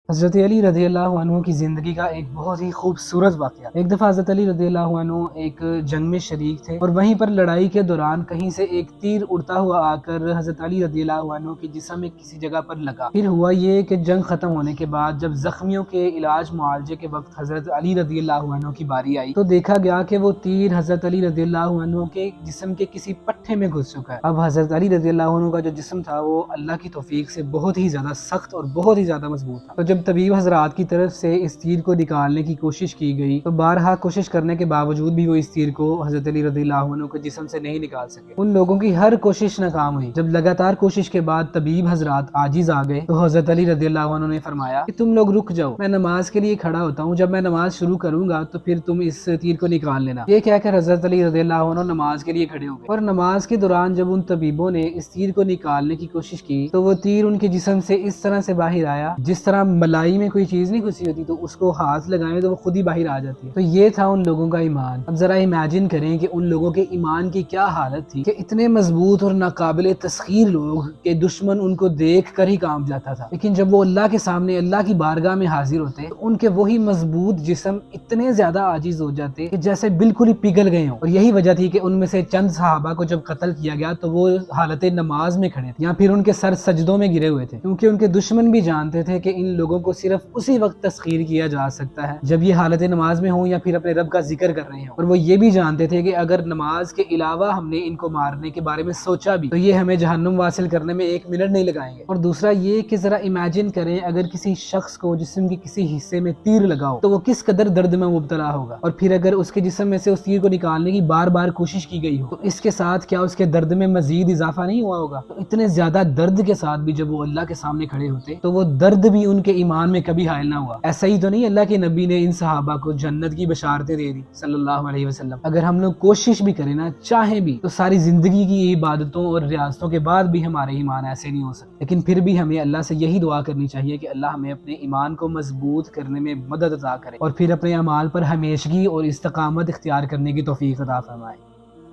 حضرت علی رضی اللہ عنہ کی زندگی کا ایک بہت ہی خوبصورت واقعہ۔ ایک دفعہ حضرت علی رضی اللہ عنہ ایک جنگ میں شریک تھے اور وہیں پر لڑائی کے دوران کہیں سے ایک تیر اڑتا ہوا آ کر حضرت علی رضی اللہ عنہ کے جسم میں کسی جگہ پر لگا۔ پھر ہوا یہ کہ جنگ ختم ہونے کے بعد جب زخمیوں کے علاج معالجے کے وقت حضرت علی رضی اللہ عنہ کی باری آئی تو دیکھا گیا کہ وہ تیر حضرت علی رضی اللہ عنہ کے جسم کے کسی پٹھے میں گھس چکا ہے۔ اب حضرت علی رضی اللہ عنہ کا جو جسم تھا وہ اللہ کی توفیق سے بہت ہی زیادہ سخت اور بہت ہی زیادہ مضبوط تھا۔ تو جب طبیب حضرات کی طرف سے اس تیر کو نکالنے کی کوشش کی گئی تو بارہا کوشش کرنے کے باوجود بھی وہ اس تیر کو حضرت علی رضی اللہ عنہ کے جسم سے نہیں نکال سکے۔ ان لوگوں کی ہر کوشش ناکام ہوئی۔ جب لگاتار کوشش کے بعد طبیب حضرات عاجز آ گئے تو حضرت علی رضی اللہ عنہ نے فرمایا کہ تم لوگ رک جاؤ، میں نماز کے لیے کھڑا ہوتا ہوں، جب میں نماز شروع کروں گا تو پھر تم اس تیر کو نکال لینا۔ یہ کہہ کر حضرت علی رضی اللہ عنہ نماز کے لیے کھڑے ہو گئے اور نماز کے دوران جب ان طبیبوں نے اس تیر کو نکالنے کی کوشش کی تو وہ تیر ان کے جسم سے اس طرح سے باہر آیا جس طرح ملائی میں کوئی چیز نہیں گھسی ہوتی تو اس کو ہاتھ لگائیں تو وہ خود ہی باہر آ جاتی ہے۔ تو یہ تھا ان لوگوں کا ایمان۔ اب ذرا امیجن کریں کہ ان لوگوں کے ایمان کی کیا حالت تھی کہ اتنے مضبوط اور ناقابل تسخیر لوگ کہ دشمن ان کو دیکھ کر ہی کانپ جاتا تھا، لیکن جب وہ اللہ کے سامنے اللہ کی بارگاہ میں حاضر ہوتے تو ان کے وہی مضبوط جسم اتنے زیادہ عاجز ہو جاتے کہ جیسے بالکل ہی پگھل گئے ہوں۔ اور یہی وجہ تھی کہ ان میں سے چند صحابہ کو جب قتل کیا گیا تو وہ حالت نماز میں کھڑے تھے یا پھر ان کے سر سجدوں میں گرے ہوئے تھے، کیونکہ ان کے دشمن بھی جانتے تھے کہ ان لوگوں کو صرف اسی وقت تسخیر کیا جا سکتا ہے جب یہ حالت نماز میں ہوں یا پھر اپنے رب کا ذکر کر رہے ہوں۔ اور وہ یہ بھی جانتے تھے کہ اگر نماز کے علاوہ ہم نے ان کو مارنے کے بارے میں سوچا بھی تو یہ ہمیں جہنم واصل کرنے میں 1 منٹ نہیں لگائیں گے۔ اور دوسرا یہ کہ ذرا امیجن کریں اگر کسی شخص کو جسم کے کسی حصے میں تیر لگا ہو تو وہ کس قدر درد میں مبتلا ہوگا، اور پھر اگر اس کے جسم میں سے اس تیر کو نکالنے کی بار بار کوشش کی گئی ہو تو اس کے ساتھ کیا اس کے درد میں مزید اضافہ نہیں ہوا ہوگا؟ تو اتنے زیادہ درد کے ساتھ بھی جب وہ اللہ کے سامنے کھڑے ہوتے تو وہ درد بھی ان کے ایمان میں کبھی حائل نہ ہوا۔ ایسا ہی تو نہیں اللہ کے نبی نے ان صحابہ کو جنت کی بشارتیں دے دی صلی اللہ علیہ وسلم۔ اگر ہم لوگ کوشش بھی کریں نا، چاہیں بھی، تو ساری زندگی کی عبادتوں اور ریاضتوں کے بعد بھی ہمارے ایمان ایسے نہیں ہو سکتے، لیکن پھر بھی ہمیں اللہ سے یہی دعا کرنی چاہیے کہ اللہ ہمیں اپنے ایمان کو مضبوط کرنے میں مدد عطا کرے اور پھر اپنے اعمال پر ہمیشگی اور استقامت اختیار کرنے کی توفیق عطا فرمائے۔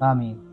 آمین۔